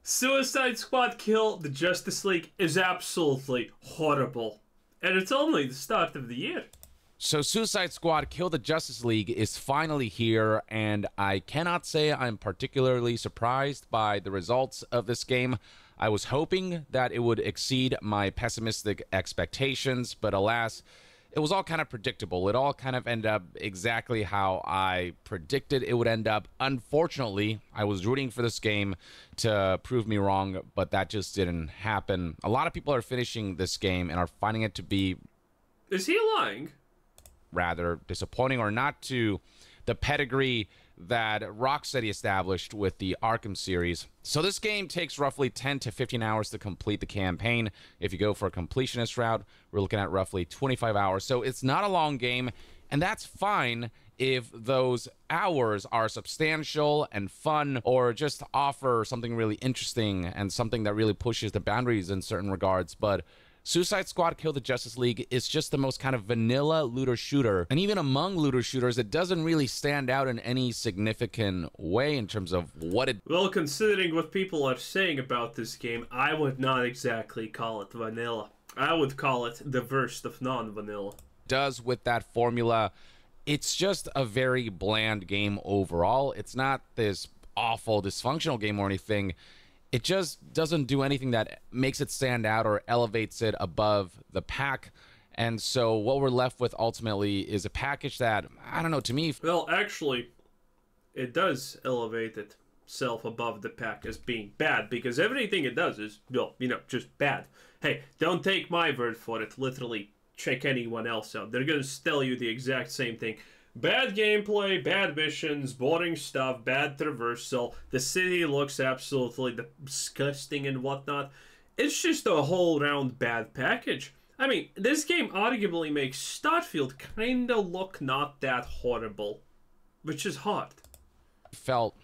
Suicide Squad Kill the Justice League is absolutely horrible. And it's only the start of the year. So Suicide Squad Kill the Justice League is finally here, and I cannot say I'm particularly surprised by the results of this game. I was hoping that it would exceed my pessimistic expectations, but alas, it was all kind of predictable. It all kind of ended up exactly how I predicted it would end up. Unfortunately, I was rooting for this game to prove me wrong, but that just didn't happen. A lot of people are finishing this game and are finding it to be... Is he lying? Rather disappointing, or not to the pedigree that Rocksteady established with the Arkham series. So this game takes roughly 10 to 15 hours to complete the campaign. If you go for a completionist route, we're looking at roughly 25 hours. So it's not a long game, and that's fine if those hours are substantial and fun, or just offer something really interesting and something that really pushes the boundaries in certain regards. But Suicide Squad Kill the Justice League is just the most kind of vanilla looter shooter. And even among looter shooters, it doesn't really stand out in any significant way in terms of what it... Well, considering what people are saying about this game, I would not exactly call it vanilla. I would call it the worst of non-vanilla. Does with that formula. It's just a very bland game overall. It's not this awful, dysfunctional game or anything. It just doesn't do anything that makes it stand out or elevates it above the pack. And so what we're left with ultimately is a package that, I don't know, to me... Well, actually, it does elevate itself above the pack as being bad, because everything it does is, well, you know, just bad. Hey, don't take my word for it. Literally, check anyone else out. They're going to tell you the exact same thing. Bad gameplay, bad missions, boring stuff, bad traversal. The city looks absolutely disgusting and whatnot. It's just a whole round bad package. I mean, this game arguably makes Starfield kinda look not that horrible, which is hard. Felt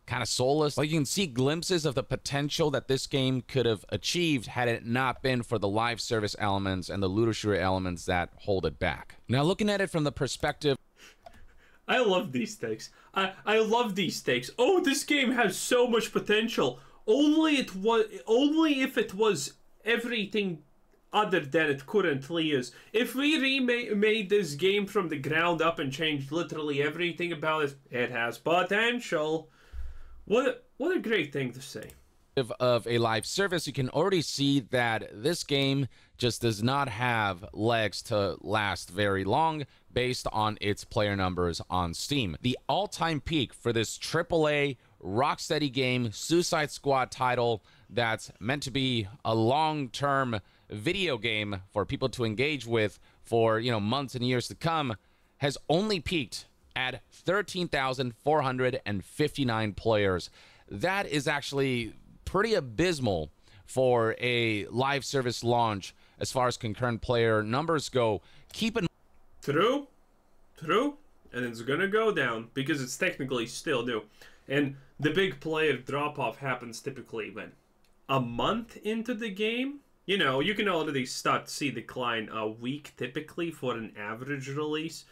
kind of soulless. Like, you can see glimpses of the potential that this game could have achieved had it not been for the live service elements and the looter shooter elements that hold it back. Now, looking at it from the perspective... I love these takes. I love these takes. Oh, this game has so much potential. Only if it was everything other than it currently is. If we remade this game from the ground up and changed literally everything about it, it has potential. What a great thing to say. Of a live service, you can already see that this game just does not have legs to last very long based on its player numbers on Steam. The all-time peak for this AAA Rocksteady game, Suicide Squad title that's meant to be a long-term video game for people to engage with for, you know, months and years to come, has only peaked at 13,459 players. That is actually pretty abysmal for a live service launch as far as concurrent player numbers go. Keep in True, and it's gonna go down because it's technically still new. And the big player drop-off happens typically when? A month into the game? You know, you can already start to see decline a week typically for an average release.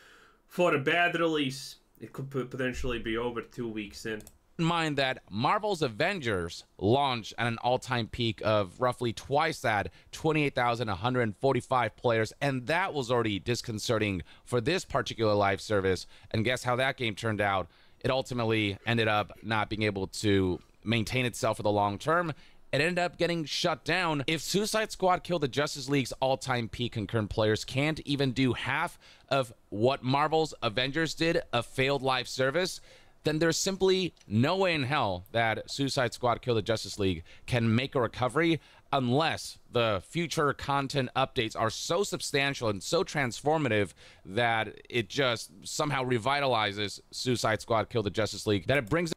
For a bad release, it could potentially be over 2 weeks in. Mind that Marvel's Avengers launched at an all-time peak of roughly twice that, 28,145 players, and that was already disconcerting for this particular live service. And guess how that game turned out? It ultimately ended up not being able to maintain itself for the long term. It ended up getting shut down. If Suicide Squad Kill the Justice League's all-time peak concurrent players can't even do half of what Marvel's Avengers did, a failed live service, then there's simply no way in hell that Suicide Squad Kill the Justice League can make a recovery unless the future content updates are so substantial and so transformative that it just somehow revitalizes Suicide Squad Kill the Justice League, that it brings...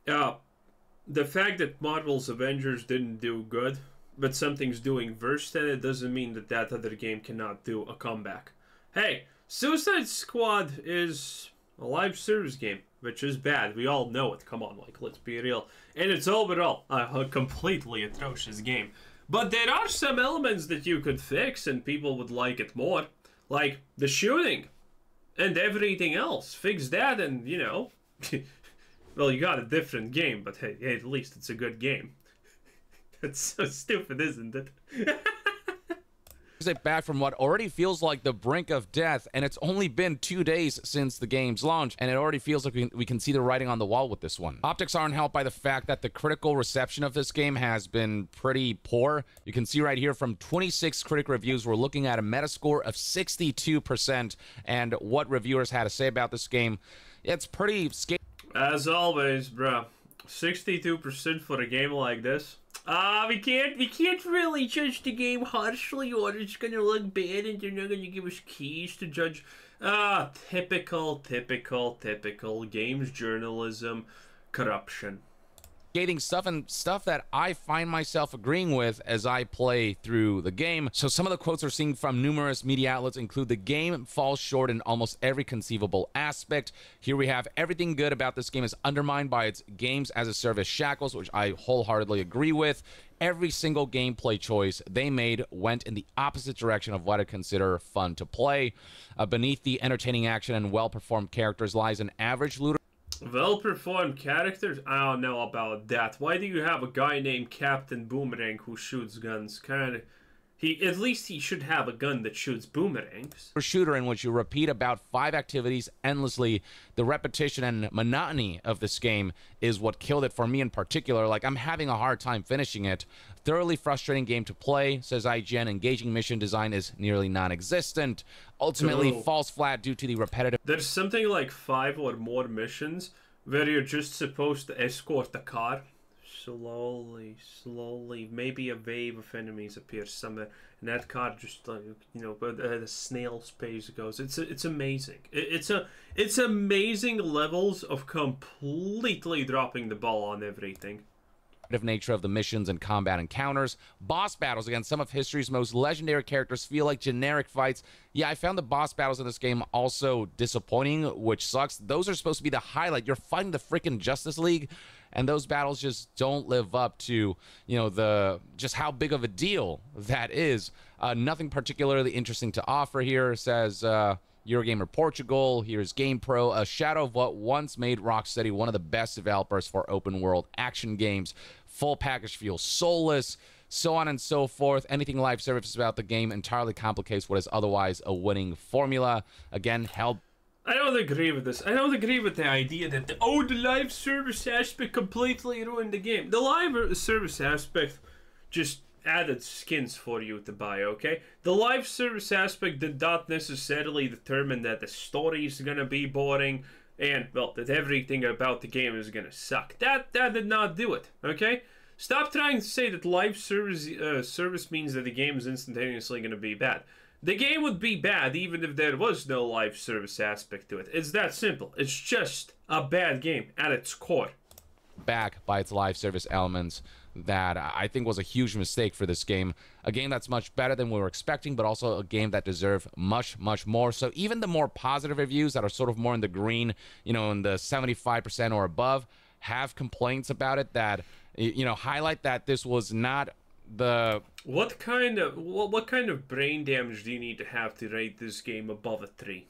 The fact that Marvel's Avengers didn't do good, but something's doing worse than it, doesn't mean that that other game cannot do a comeback. Hey, Suicide Squad is a live service game, which is bad. We all know it. Come on, like, let's be real. And it's overall a completely atrocious game. But there are some elements that you could fix and people would like it more. Like the shooting and everything else. Fix that and, you know, Well, you got a different game, but hey, at least it's a good game. That's so stupid, isn't it? It back from what already feels like the brink of death, and it's only been 2 days since the game's launch, and it already feels like we can see the writing on the wall with this one. Optics aren't helped by the fact that the critical reception of this game has been pretty poor. You can see right here from 26 critic reviews, we're looking at a Metascore of 62%, and what reviewers had to say about this game, it's pretty scary. As always, bruh, 62% for a game like this. We can't really judge the game harshly, or it's gonna look bad and they're not gonna give us keys to judge. Typical games journalism corruption. Gating stuff and stuff that I find myself agreeing with as I play through the game. So some of the quotes we're seeing from numerous media outlets include the game falls short in almost every conceivable aspect. Here we have everything good about this game is undermined by its games as a service shackles, which I wholeheartedly agree with. Every single gameplay choice they made went in the opposite direction of what I consider fun to play. Beneath the entertaining action and well-performed characters lies an average looter. Well-performed characters? I don't know about that. Why do you have a guy named Captain Boomerang who shoots guns? At least he should have a gun that shoots boomerangs. Shooter in which you repeat about 5 activities endlessly. The repetition and monotony of this game is what killed it for me in particular. Like, I'm having a hard time finishing it. Thoroughly frustrating game to play, says IGN. Engaging mission design is nearly non-existent. Ultimately falls flat due to the repetitive. There's something like 5 or more missions where you're just supposed to escort the car. Slowly, maybe a wave of enemies appears somewhere, and that car just, like, you know, at a snail's pace goes. It's amazing. It's amazing levels of completely dropping the ball on everything. Nature of the missions and combat encounters. Boss battles against some of history's most legendary characters feel like generic fights. Yeah, I found the boss battles in this game also disappointing, which sucks. Those are supposed to be the highlight. You're fighting the freaking Justice League, and those battles just don't live up to, you know, just how big of a deal that is. Nothing particularly interesting to offer here, says Eurogamer Portugal. Here's GamePro, a shadow of what once made Rocksteady one of the best developers for open world action games. Full package feels soulless, so on and so forth. Anything live service about the game entirely complicates what is otherwise a winning formula. Again, I don't agree with this. I don't agree with the idea that the live service aspect completely ruined the game. The live service aspect just added skins for you to buy, okay? The live service aspect did not necessarily determine that the story is gonna be boring and, well, that everything about the game is gonna suck. That did not do it, okay? Stop trying to say that live service means that the game is instantaneously gonna be bad. The game would be bad even if there was no live service aspect to it. It's that simple. It's just a bad game at its core. Back by its live service elements that I think was a huge mistake for this game. A game that's much better than we were expecting, but also a game that deserved much more. So even the more positive reviews that are sort of more in the green, you know, in the 75% or above, have complaints about it that, you know, highlight that this was not the... What kind of brain damage do you need to have to rate this game above a 3?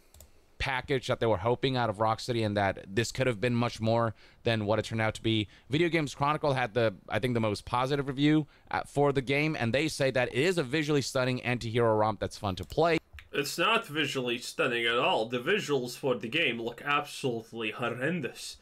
Package that they were hoping out of Rocksteady, and that this could have been much more than what it turned out to be. Video Games Chronicle had I think the most positive review for the game, and they say that it is a visually stunning anti-hero romp that's fun to play. It's not visually stunning at all. The visuals for the game look absolutely horrendous.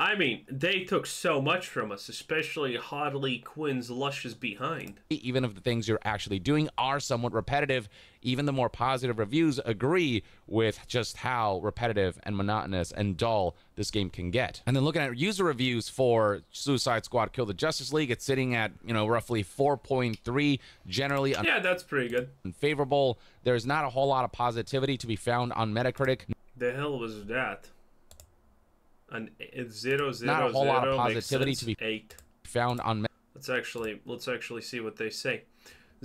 I mean, they took so much from us, especially Harley Quinn's luscious behind. Even if the things you're actually doing are somewhat repetitive, even the more positive reviews agree with just how repetitive and monotonous and dull this game can get. And then looking at user reviews for Suicide Squad Kill the Justice League, it's sitting at, you know, roughly 4.3, generally yeah, that's pretty good. Unfavorable. There's not a whole lot of positivity to be found on Metacritic. The hell was that? An 0, 0, not a whole 0 lot of positivity to be 8 found on. Let's actually see what they say.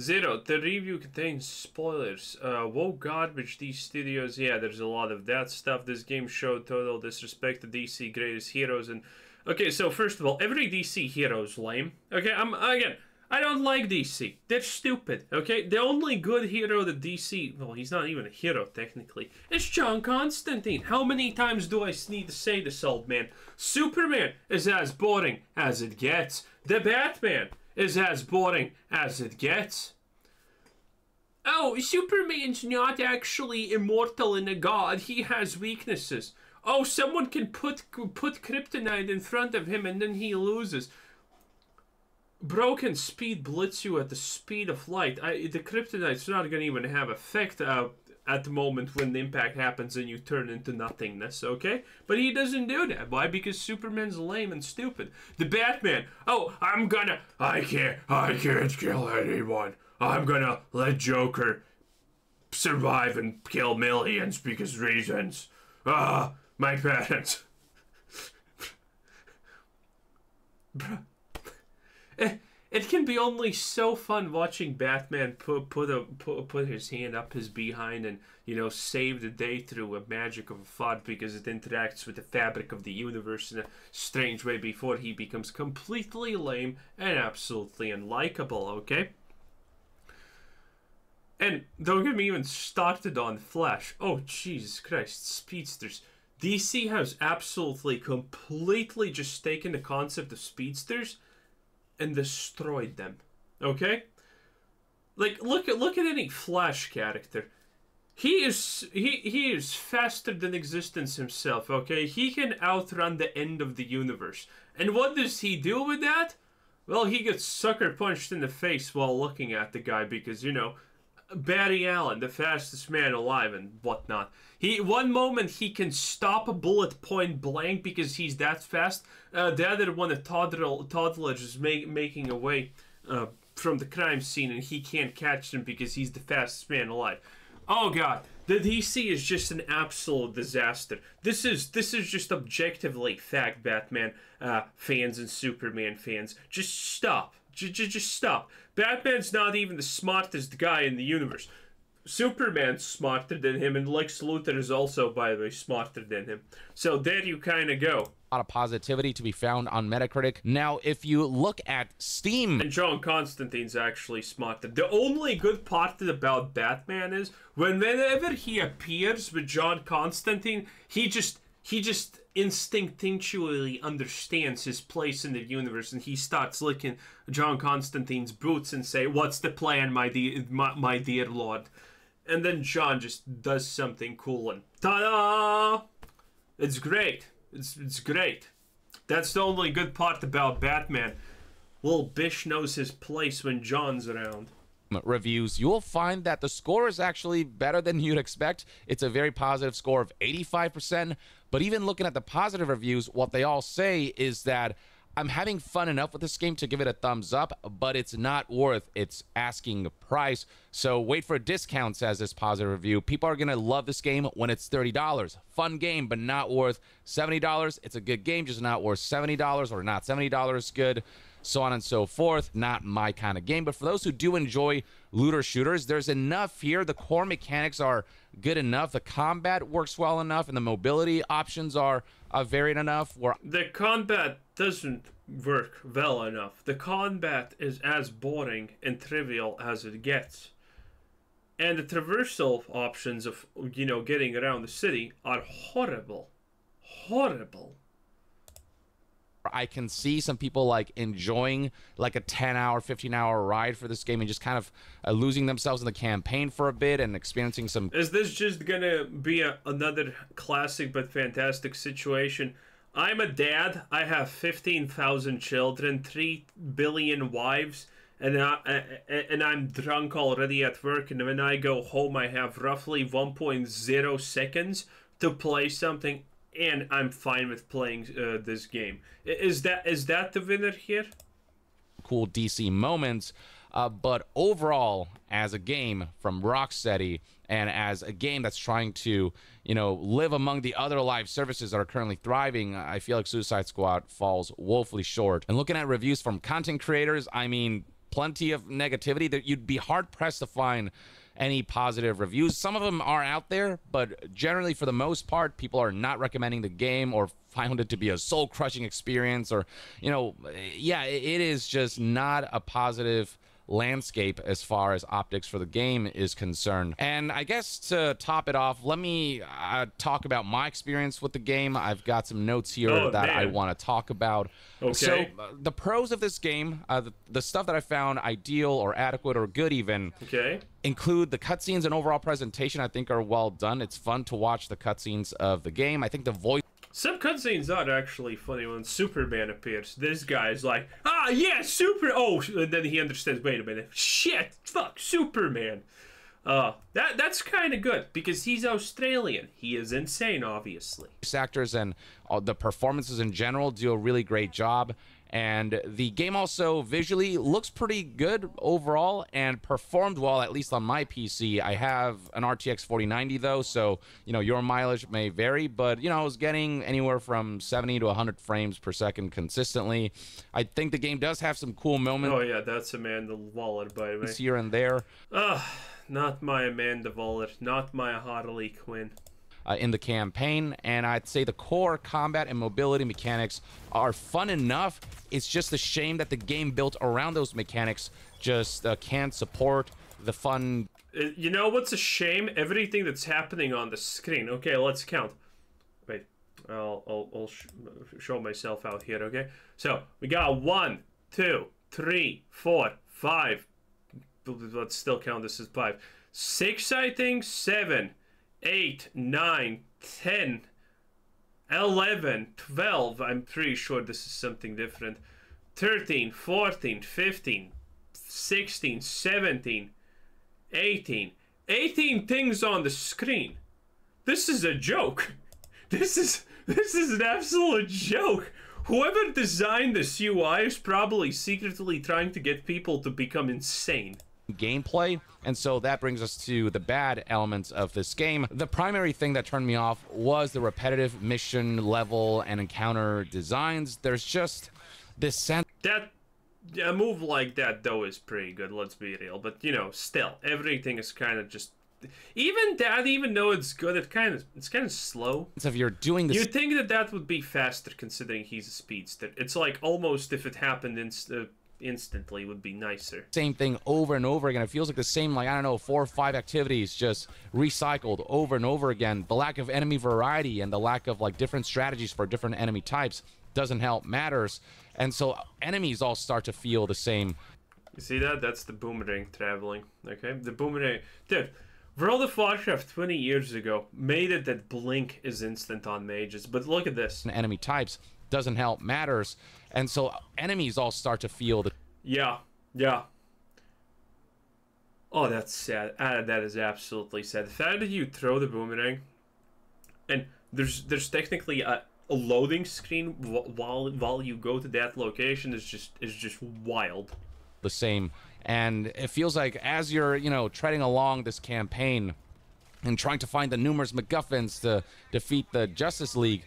0. The review contains spoilers. Whoa, garbage. These studios. Yeah, there's a lot of that stuff. This game showed total disrespect to DC greatest heroes. And okay, so first of all, every DC hero is lame. Okay, I I don't like DC. They're stupid, okay? The only good hero that DC, well, he's not even a hero technically, is John Constantine. How many times do I need to say this, old man? Superman is as boring as it gets. The Batman is as boring as it gets. Oh, Superman's not actually immortal and a god. He has weaknesses. Oh, someone can put kryptonite in front of him and then he loses. Broken speed blitz you at the speed of light. The kryptonite's not going to even have effect at the moment when the impact happens and you turn into nothingness, okay? But he doesn't do that. Why? Because Superman's lame and stupid. The Batman, oh, I can't kill anyone. I'm gonna let Joker survive and kill millions because reasons. My parents. Bruh. It can be only so fun watching Batman put his hand up his behind and, you know, save the day through a magic of a thought because it interacts with the fabric of the universe in a strange way before he becomes completely lame and absolutely unlikable, okay? And don't get me even started on Flash. Oh, Jesus Christ, speedsters. DC has absolutely, completely just taken the concept of speedsters and destroyed them. Okay? Like, look at any Flash character. He is faster than existence himself, okay? He can outrun the end of the universe. And what does he do with that? Well, he gets sucker punched in the face while looking at the guy because, you know, Barry Allen, the fastest man alive and whatnot. One moment he can stop a bullet point blank because he's that fast. The other one, a toddler is making away from the crime scene and he can't catch them because he's the fastest man alive. Oh god, the DC is just an absolute disaster. This is just objectively fact, Batman fans and Superman fans. Just stop. Just stop. Batman's not even the smartest guy in the universe. Superman's smarter than him, and Lex Luthor is also, by the way, smarter than him. So there you kind of go. A lot of positivity to be found on Metacritic. Now, if you look at Steam... And John Constantine's actually smarter. The only good part about Batman is whenever he appears with John Constantine, he just instinctually understands his place in the universe, and he starts licking John Constantine's boots and say, "What's the plan, my dear lord?" And then John just does something cool and ta-da! It's great. It's great. That's the only good part about Batman. Little Bish knows his place when John's around. Reviews, you will find that the score is actually better than you'd expect. It's a very positive score of 85%, but even looking at the positive reviews, what they all say is that I'm having fun enough with this game to give it a thumbs up, but it's not worth its asking price. So wait for discounts, as this positive review. People are going to love this game when it's $30. Fun game, but not worth $70. It's a good game, just not worth $70, or not $70 good, so on and so forth. Not my kind of game, but for those who do enjoy looter shooters, there's enough here. The core mechanics are good enough. The combat works well enough, and the mobility options are varied enough. Where the combat doesn't work well enough. The combat is as boring and trivial as it gets. And the traversal options of, you know, getting around the city are horrible. Horrible. I can see some people like enjoying like a 10-hour, 15-hour ride for this game and just kind of losing themselves in the campaign for a bit and experiencing some... Is this just gonna be another classic but fantastic situation? I'm a dad. I have 15,000 children, 3 billion wives, and I'm drunk already at work, and when I go home I have roughly 1.0 seconds to play something, and I'm fine with playing this game. Is that the winner here? Cool DC moments, but overall, as a game from Rocksteady, and as a game that's trying to, you know, live among the other live services that are currently thriving, I feel like Suicide Squad falls woefully short. And looking at reviews from content creators, I mean, plenty of negativity. That you'd be hard-pressed to find any positive reviews. Some of them are out there, but generally, for the most part, people are not recommending the game or found it to be a soul-crushing experience, or, you know, yeah, it is just not a positive landscape as far as optics for the game is concerned. And I guess to top it off, let me talk about my experience with the game. I've got some notes here that I want to talk about. Okay. So the pros of this game, the stuff that I found ideal or adequate or good even, include the cutscenes and overall presentation. I think are well done. It's fun to watch the cutscenes of the game. I think the voice... Some cutscenes are actually funny when Superman appears. This guy's like, ah, yeah, and then he understands, wait a minute, shit, fuck, Superman. That's kind of good, because he's Australian. He is insane, obviously. Actors and the performances in general do a really great job. And the game also visually looks pretty good overall and performed well, at least on my PC. I have an RTX 4090 though, so, you know, your mileage may vary, but, you know, I was getting anywhere from 70 to 100 frames per second consistently. I think the game does have some cool moments. Oh yeah, that's Amanda Waller, by the way. Here and there. Not my Amanda Waller, not my Harley Quinn. In the campaign, and I'd say the core combat and mobility mechanics are fun enough. It's just a shame that the game built around those mechanics just can't support the fun. You know what's a shame? Everything that's happening on the screen. Okay, let's count. Wait, I'll show myself out here. Okay, so we got 1, 2, 3, 4, 5. Let's still count this as 5, 6. I think 7, 8, 9, 10, 11, 12. I'm pretty sure this is something different. 13, 14, 15, 16, 17, 18. 18 things on the screen. This is a joke. This is an absolute joke. Whoever designed this UI is probably secretly trying to get people to become insane. Gameplay, and so that brings us to the bad elements of this game. The primary thing that turned me off was the repetitive mission level and encounter designs. There's just this sense that a move like that though is pretty good, let's be real, but you know, still everything is kind of just, even though it's good, it's kind of slow. If you're doing this, you'd think that would be faster considering he's a speedster. It's like almost if it happened instantly would be nicer. Same thing over and over again. It feels like the same, like, I don't know, 4 or 5 activities just recycled over and over again. The lack of enemy variety and the lack of like different strategies for different enemy types doesn't help matters, and so enemies all start to feel the same. You see that? That's the boomerang traveling. Okay, the boomerang, dude. World of Warcraft 20 years ago made it that blink is instant on mages, but look at this. Enemy types doesn't help matters, and so enemies all start to feel the... Yeah. Oh, that's sad. That is absolutely sad. The fact that you throw the boomerang, and there's technically a loading screen while you go to that location is just wild. The same, and it feels like as you're, you know, treading along this campaign and trying to find the numerous MacGuffins to defeat the Justice League,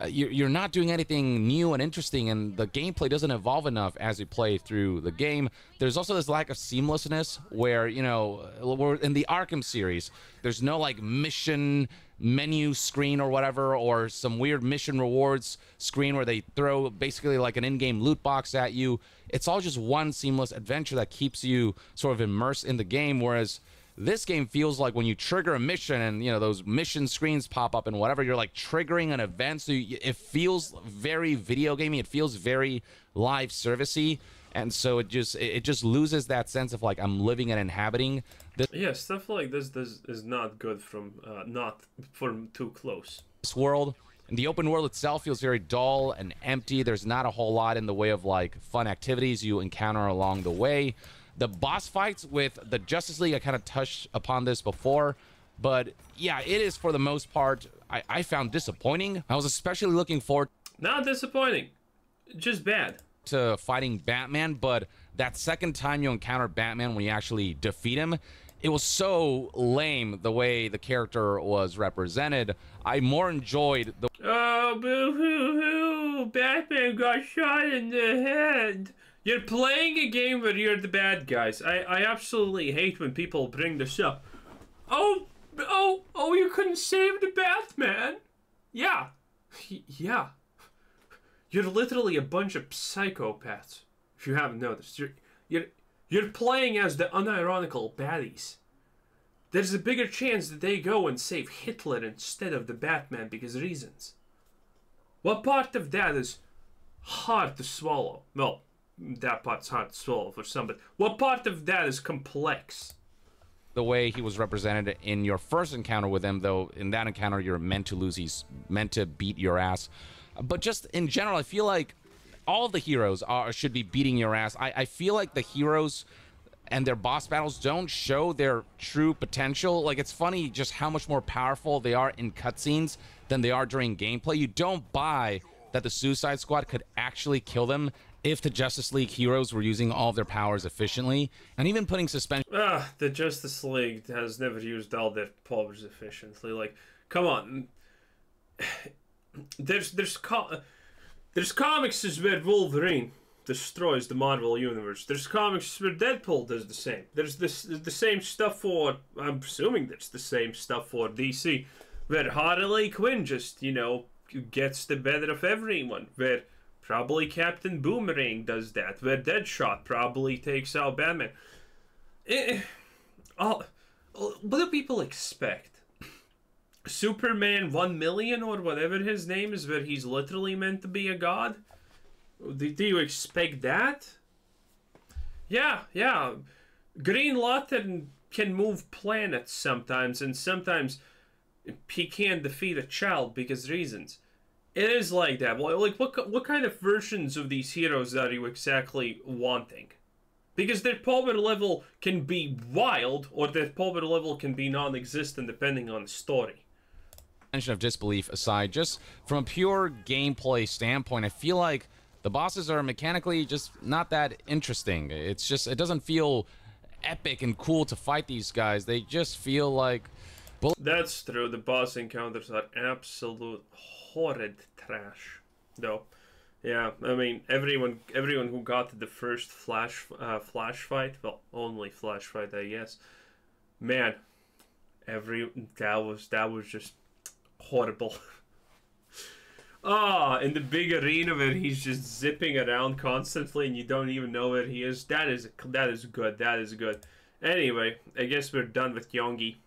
you're not doing anything new and interesting, and the gameplay doesn't evolve enough as you play through the game. There's also this lack of seamlessness where, you know, we're in the Arkham series, there's no like mission menu screen or whatever, or some weird mission rewards screen where they throw basically like an in-game loot box at you. It's all just one seamless adventure that keeps you sort of immersed in the game, whereas this game feels like when you trigger a mission and, you know, those mission screens pop up and whatever, you're like triggering an event. So it feels very video gamey. It feels very live servicey. And so it just loses that sense of like I'm living and inhabiting this. Yeah, stuff like this is not good from not from too close. This world. And the open world itself feels very dull and empty. There's not a whole lot in the way of like fun activities you encounter along the way. The boss fights with the Justice League, I kind of touched upon this before, but yeah, it is for the most part, I found disappointing. I was especially looking forward... Not disappointing, just bad. ...to fighting Batman, but that second time you encounter Batman when you actually defeat him, it was so lame the way the character was represented. I more enjoyed the... Oh, boo-hoo-hoo, Batman got shot in the head. You're playing a game where you're the bad guys. I absolutely hate when people bring this up. Oh, you couldn't save the Batman? Yeah. You're literally a bunch of psychopaths. If you haven't noticed, you're playing as the unironical baddies. There's a bigger chance that they go and save Hitler instead of the Batman because reasons. What part of that is hard to swallow? Well, that part's hard to swallow for some, but what part of that is complex? The way he was represented in your first encounter with him, though, in that encounter you're meant to lose, he's meant to beat your ass. But just in general, I feel like all of the heroes should be beating your ass. I feel like the heroes and their boss battles don't show their true potential. Like, it's funny just how much more powerful they are in cutscenes than they are during gameplay. You don't buy that the Suicide Squad could actually kill them if the Justice League heroes were using all of their powers efficiently, and even putting suspension. The Justice League has never used all their powers efficiently. Like, come on. There's comics where Wolverine destroys the Marvel universe. There's comics where Deadpool does the same. There's the same stuff for, I'm assuming there's the same stuff for DC, where Harley Quinn just, you know, gets the better of everyone. Where probably Captain Boomerang does that. Where Deadshot probably takes out Batman. What do people expect? Superman 1 million or whatever his name is, where he's literally meant to be a god? Do you expect that? Yeah. Green Lantern can move planets sometimes, and sometimes he can't defeat a child because reasons. It is like that. Like, what kind of versions of these heroes are you exactly wanting? Because their power level can be wild, or their power level can be non-existent depending on the story. Of disbelief aside, just from a pure gameplay standpoint, I feel like the bosses are mechanically just not that interesting. It's just, it doesn't feel epic and cool to fight these guys. They just feel like... That's true. The boss encounters are absolute horrid trash, though. Yeah, I mean, everyone who got to the first Flash fight, well, only Flash fight, I guess. Man, that was just horrible. In the big arena where he's just zipping around constantly and you don't even know where he is. That is good. That is good. Anyway, I guess we're done with Yongi.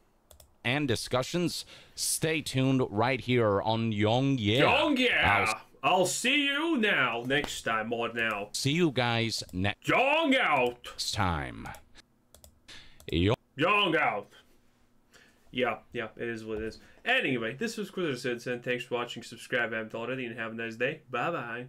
And discussions. Stay tuned right here on Young Yeah. Young Yeah. I'll see you next time or now. See you guys next. Young out. Time. Young out. Yeah, it is what it is. Anyway, this was Quizzers and thanks for watching. Subscribe if you haven't already, and have a nice day. Bye-bye.